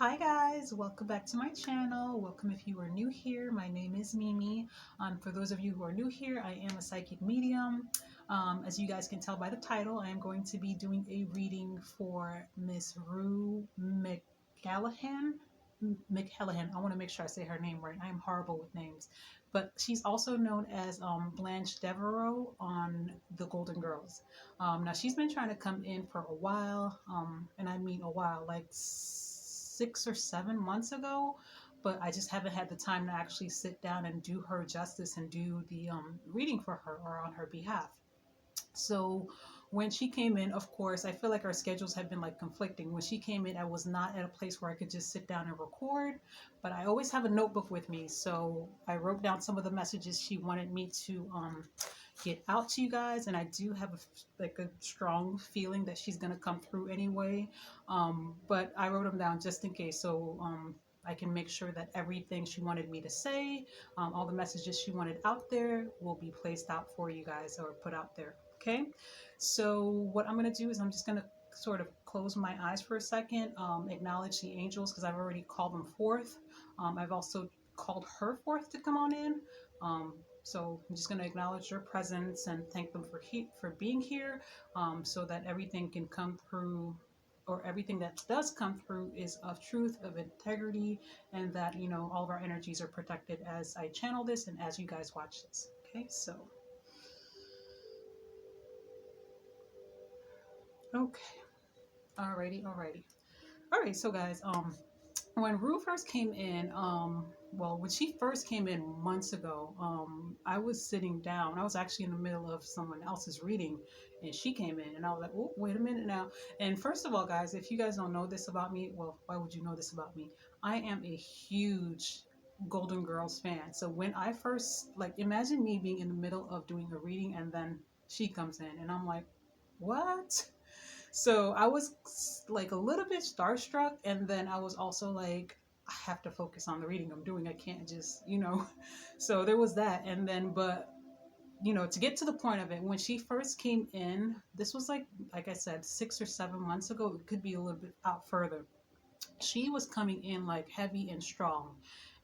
Hi guys, welcome back to my channel. Welcome if you are new here. My name is Mimi. For those of you who are new here, I am a psychic medium. As you guys can tell by the title, I am going to be doing a reading for Miss Rue Mcclanahan. I want to make sure I say her name right. I am horrible with names. But she's also known as Blanche Devereaux on The Golden Girls. Now, she's been trying to come in for a while, and I mean a while, like 6 or 7 months ago, but I just haven't had the time to actually sit down and do her justice and do the reading for her or on her behalf. So when she came in, of course, I feel like our schedules have been like conflicting. When she came in, I was not at a place where I could just sit down and record, but I always have a notebook with me. So I wrote down some of the messages she wanted me to get out to you guys, and I do have a strong feeling that she's gonna come through anyway. But I wrote them down just in case, so I can make sure that everything she wanted me to say, all the messages she wanted out there, will be placed out for you guys or put out there. Okay, so what I'm gonna do is I'm just gonna sort of close my eyes for a second, acknowledge the angels because I've already called them forth. I've also called her forth to come on in. So I'm just going to acknowledge your presence and thank them for being here, so that everything can come through, or everything that does come through is of truth, of integrity, and that, all of our energies are protected as I channel this and as you guys watch this. Okay, so, okay. Alrighty. All right, so guys, when Rue first came in, well, when she first came in months ago, I was sitting down. I was actually in the middle of someone else's reading, and she came in, and I was like, "Oh, wait a minute now." And first of all, guys, if you guys don't know this about me, well, why would you know this about me? I am a huge Golden Girls fan. So when I first, like, imagine me being in the middle of doing a reading, and then she comes in, and I'm like, "What?" So I was like a little bit starstruck, and then I was also like, I have to focus on the reading I'm doing. I can't just. So there was that, and then, but to get to the point of it, when she first came in, this was like I said, 6 or 7 months ago. It could be a little bit out further. She was coming in like heavy and strong.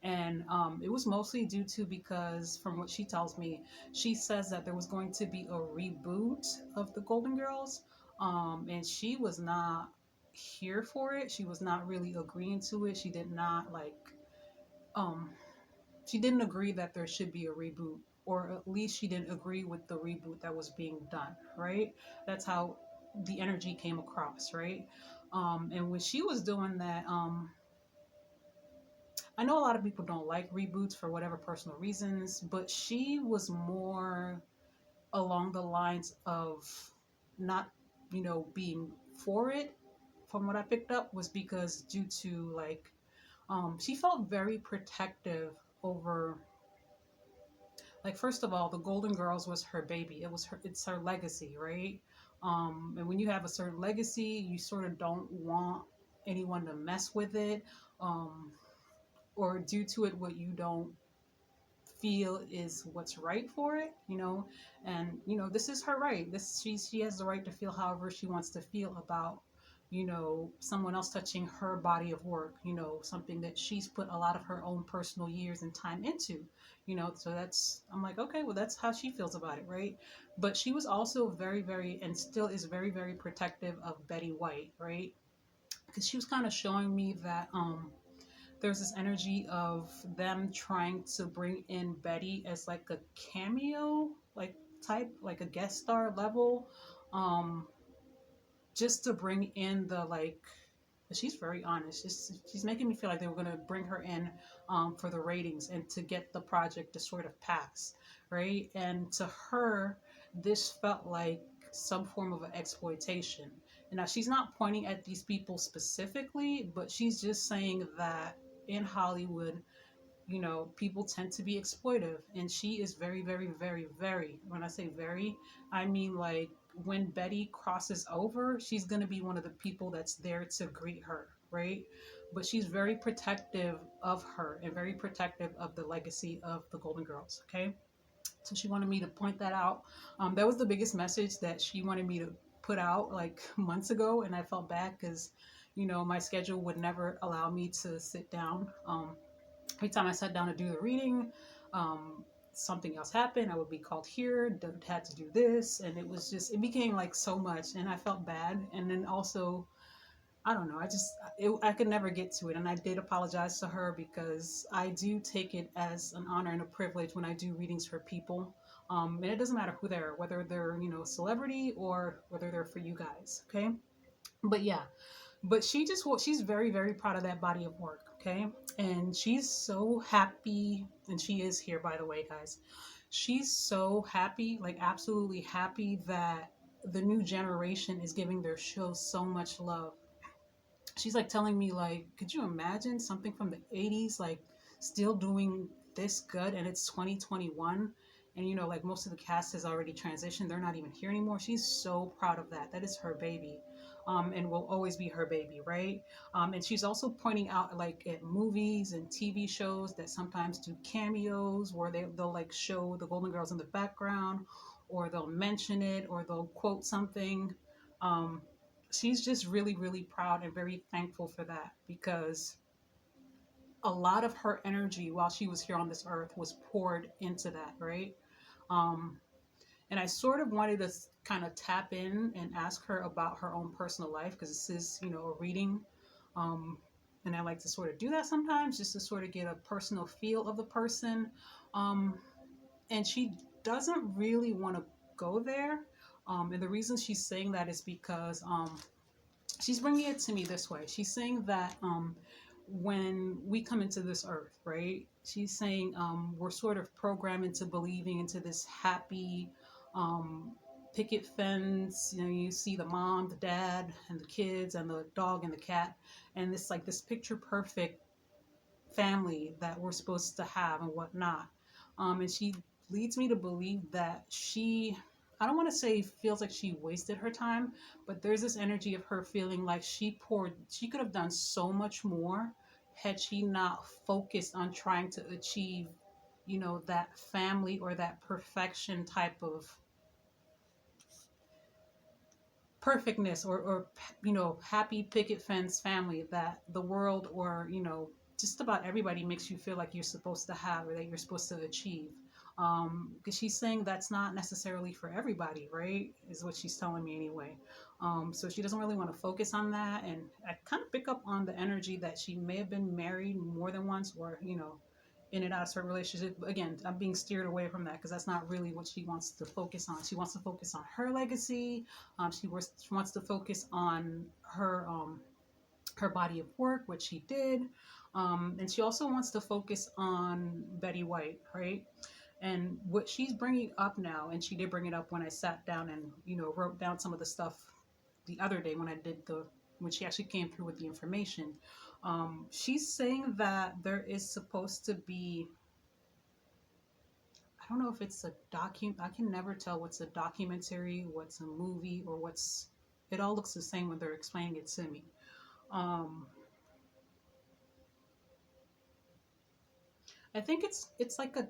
And it was mostly due to, because from what she tells me, she says that there was going to be a reboot of the Golden Girls. And she was not here for it. She was not really agreeing to it. She did not um, she didn't agree that there should be a reboot, or at least she didn't agree with the reboot that was being done, right? That's how the energy came across, right? And when she was doing that, I know a lot of people don't like reboots for whatever personal reasons, but she was more along the lines of not, being for it. From what I picked up, was because due to like, she felt very protective over, like, first of all, the Golden Girls was her baby. It's her legacy, right? And when you have a certain legacy, you sort of don't want anyone to mess with it. Or due to it what you don't feel is what's right for it. And this is her right. This she has the right to feel however she wants to feel about someone else touching her body of work, something that she's put a lot of her own personal years and time into. So that's, I'm like, okay, well, that's how she feels about it, right? But she was also very, very, and still is very, very protective of Betty White, right? Because she was kind of showing me that there's this energy of them trying to bring in Betty as like a cameo, like type, like a guest star level, um, just to bring in the like. She's very honest. She's making me feel like they were gonna bring her in for the ratings and to get the project to sort of pass, right? And to her, this felt like some form of an exploitation. And now she's not pointing at these people specifically, but she's just saying that in Hollywood, people tend to be exploitive. And she is very, very, very, very, when I say very, I mean like when Betty crosses over, she's going to be one of the people that's there to greet her, right? But she's very protective of her and very protective of the legacy of the Golden Girls, okay? So she wanted me to point that out. That was the biggest message that she wanted me to put out like months ago, and I felt bad because My schedule would never allow me to sit down. Every time I sat down to do the reading, um, something else happened. I would be called here, had to do this, and it became like so much, and I felt bad. And then also, I don't know, I could never get to it. And I did apologize to her because I do take it as an honor and a privilege when I do readings for people. And it doesn't matter who they are, whether they're, a celebrity or whether they're for you guys. Okay. But yeah, but she's very, very proud of that body of work. Okay. And she's so happy. And she is here, by the way, guys. She's so happy, like absolutely happy that the new generation is giving their show so much love. She's like telling me, like, could you imagine something from the 80s like still doing this good, and it's 2021, and like most of the cast has already transitioned, they're not even here anymore. She's so proud of that. That is her baby. And will always be her baby, right? And she's also pointing out, like, at movies and TV shows that sometimes do cameos where they'll like show the Golden Girls in the background, or they'll mention it, or they'll quote something. um, she's just really, really proud and very thankful for that, because a lot of her energy while she was here on this earth was poured into that, right? Um, and I sort of wanted to kind of tap in and ask her about her own personal life, because this is, a reading. Um, and I like to sort of do that sometimes just to sort of get a personal feel of the person. Um, and she doesn't really want to go there. And the reason she's saying that is because she's bringing it to me this way. She's saying that when we come into this earth, right? She's saying we're sort of programmed into believing into this happy um, picket fence. You see the mom, the dad, and the kids, and the dog and the cat, and this like this picture perfect family that we're supposed to have and whatnot. And she leads me to believe that I don't want to say feels like she wasted her time, but there's this energy of her feeling like she could have done so much more had she not focused on trying to achieve, that family or that perfection type of perfectness, or happy picket fence family that the world, or just about everybody makes you feel like you're supposed to have, or that you're supposed to achieve. Because she's saying that's not necessarily for everybody, right? Is what she's telling me anyway. So she doesn't really want to focus on that, and I kind of pick up on the energy that she may have been married more than once, or in and out of certain relationship. Again, I'm being steered away from that because that's not really what she wants to focus on. She wants to focus on her legacy. She wants to focus on her body of work, what she did, and she also wants to focus on Betty White, right? And what she's bringing up now, and she did bring it up when I sat down and wrote down some of the stuff the other day when she actually came through with the information. She's saying that there is supposed to be, I don't know if it's a I can never tell what's a documentary, what's a movie, or it all looks the same when they're explaining it to me. Um, I think it's like a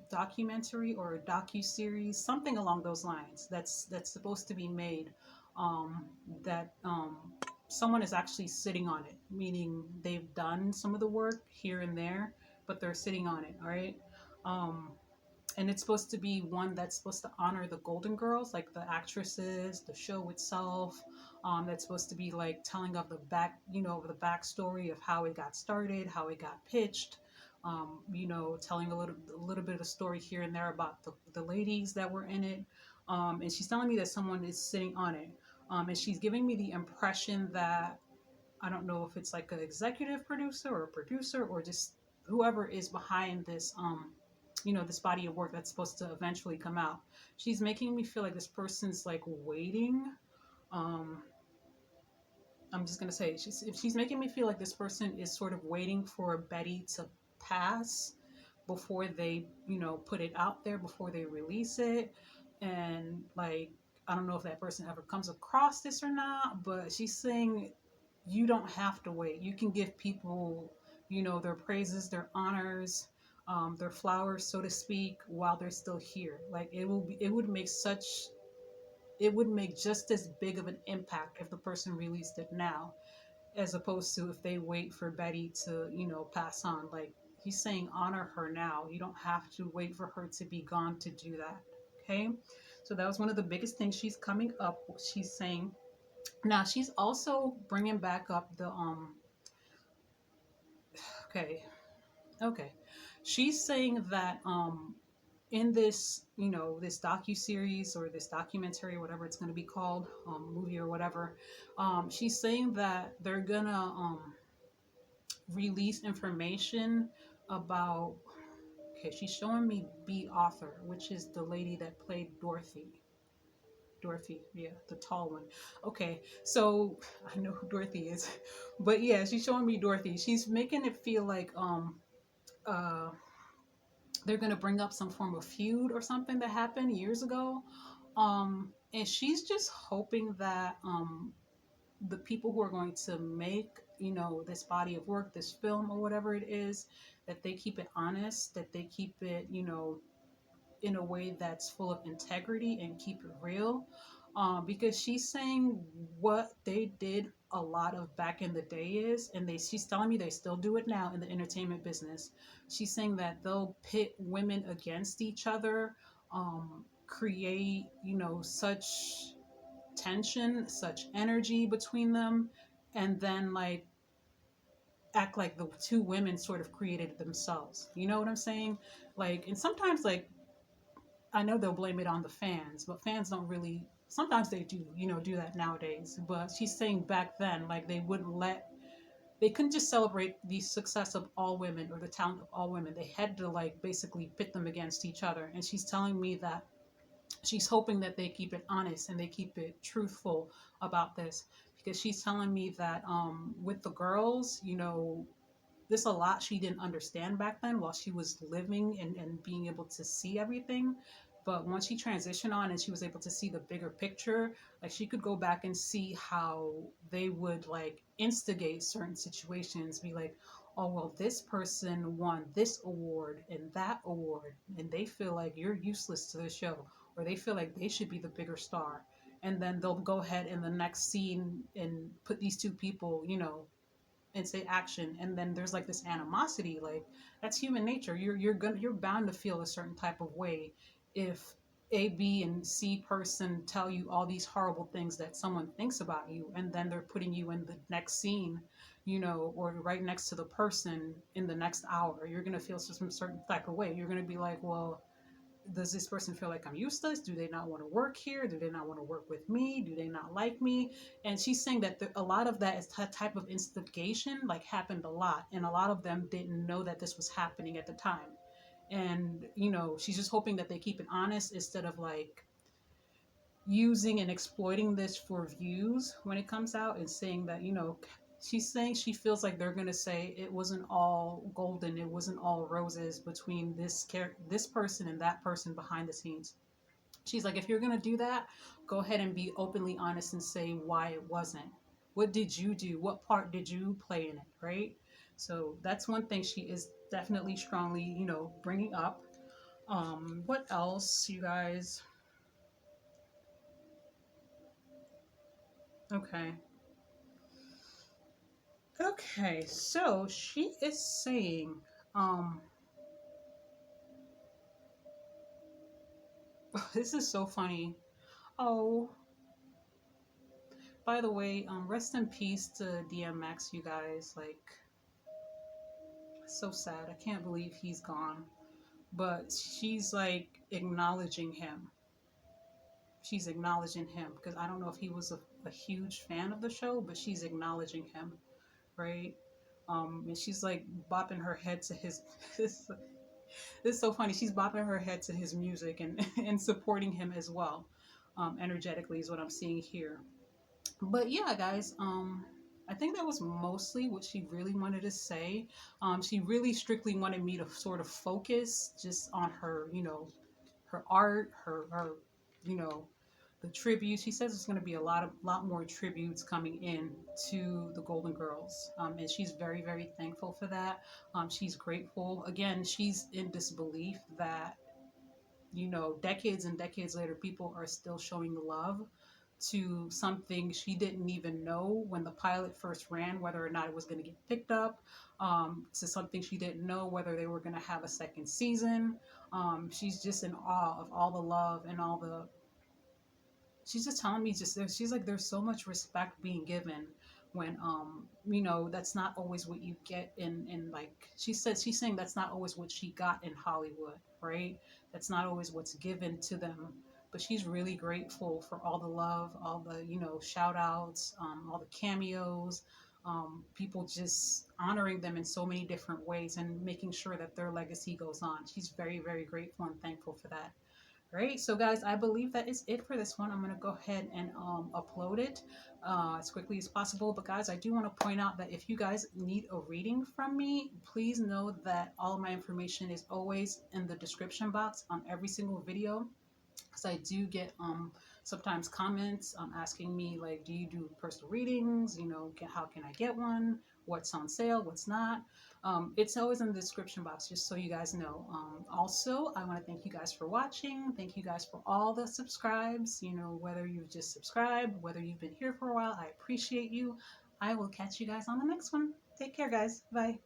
documentary or a docu series, something along those lines. That's supposed to be made. Um, that someone is actually sitting on it, meaning they've done some of the work here and there, but they're sitting on it. All right. Um, and it's supposed to be one that's supposed to honor the Golden Girls, like the actresses, the show itself. That's supposed to be like telling of the the backstory of how it got started, how it got pitched. Telling a little bit of a story here and there about the ladies that were in it. And she's telling me that someone is sitting on it. And she's giving me the impression that, I don't know if it's like an executive producer or a producer, or just whoever is behind this this body of work that's supposed to eventually come out. She's making me feel like this person's like waiting. um I'm just gonna say, she's making me feel like this person is sort of waiting for Betty to pass before they put it out there, before they release it. And like, I don't know if that person ever comes across this or not, but she's saying you don't have to wait. You can give people, their praises, their honors, their flowers, so to speak, while they're still here. Like, it would make just as big of an impact if the person released it now. as opposed to if they wait for Betty to, pass on. Like, he's saying honor her now. You don't have to wait for her to be gone to do that. Okay? So that was one of the biggest things she's coming up. She's saying now she's also bringing back up the okay, okay. She's saying that in this, this docu series or this documentary, whatever it's going to be called, movie or whatever, she's saying that they're gonna release information about. Okay, she's showing me B. Author, which is the lady that played Dorothy. Dorothy, yeah, the tall one. Okay, so I know who Dorothy is, but yeah, she's showing me Dorothy. She's making it feel like uh they're gonna bring up some form of feud or something that happened years ago. And she's just hoping that the people who are going to make, this body of work, this film or whatever it is, that they keep it honest, that they keep it, in a way that's full of integrity and keep it real. Because she's saying what they did a lot of back in the day is, and she's telling me they still do it now in the entertainment business. She's saying that they'll pit women against each other, create, such tension, such energy between them, and then like act like the two women sort of created themselves. You know what I'm saying? Like, and sometimes like I know they'll blame it on the fans, but fans don't really. Sometimes they do, do that nowadays. But she's saying back then, like they couldn't just celebrate the success of all women or the talent of all women. They had to like basically pit them against each other. And she's telling me that she's hoping that they keep it honest and they keep it truthful about this, because she's telling me that with the girls, there's a lot she didn't understand back then while she was living and being able to see everything. But once she transitioned on and she was able to see the bigger picture, like she could go back and see how they would like instigate certain situations, be like, oh, well, this person won this award and that award, and they feel like you're useless to the show, or they feel like they should be the bigger star. And then they'll go ahead in the next scene and put these two people, and say action, and then there's like this animosity. Like, that's human nature. You're bound to feel a certain type of way if A, B, and C person tell you all these horrible things that someone thinks about you, and then they're putting you in the next scene, or right next to the person in the next hour. You're gonna feel some certain type of way. You're gonna be like, well, does this person feel like I'm useless? Do they not want to work here? Do they not want to work with me? Do they not like me? And she's saying that a lot of that is type of instigation, like happened a lot. And a lot of them didn't know that this was happening at the time. And, she's just hoping that they keep it honest instead of like using and exploiting this for views when it comes out, and saying that, she's saying she feels like they're going to say it wasn't all golden, it wasn't all roses between this person and that person behind the scenes. She's like, if you're going to do that, go ahead and be openly honest and say why it wasn't. What did you do? What part did you play in it, right? So that's one thing she is definitely strongly, bringing up. What else, you guys? Okay. Okay, so she is saying, um, this is so funny. Oh, by the way, rest in peace to DMX, you guys. Like, so sad. I can't believe he's gone. But she's like acknowledging him. She's acknowledging him because I don't know if he was a huge fan of the show, but she's acknowledging him, right? And she's like bopping her head to his. this, this is so funny. She's bopping her head to his music and and supporting him as well, energetically is what I'm seeing here. But yeah, guys, I think that was mostly what she really wanted to say. She really strictly wanted me to sort of focus just on her, her art, her, you know, the tributes. She says there's going to be a lot more tributes coming in to the Golden Girls, and she's very, very thankful for that. She's grateful. Again, she's in disbelief that, decades and decades later, people are still showing love to something she didn't even know when the pilot first ran whether or not it was going to get picked up, to something she didn't know whether they were going to have a second season. She's just in awe of all the love and all the, she's just telling me just she's like there's so much respect being given when that's not always what you get in like she said, she's saying that's not always what she got in Hollywood, right? That's not always what's given to them, but she's really grateful for all the love, all the shout outs, all the cameos, people just honoring them in so many different ways and making sure that their legacy goes on. She's very, very grateful and thankful for that. Great. So, guys, I believe that is it for this one. I'm going to go ahead and upload it as quickly as possible. But, guys, I do want to point out that if you guys need a reading from me, please know that all of my information is always in the description box on every single video. Because I do get sometimes comments asking me like, do you do personal readings? How can I get one? What's on sale? What's not? It's always in the description box, just so you guys know. Also, I want to thank you guys for watching. Thank you guys for all the subscribes. Whether you've just subscribed, whether you've been here for a while, I appreciate you. I will catch you guys on the next one. Take care, guys. Bye.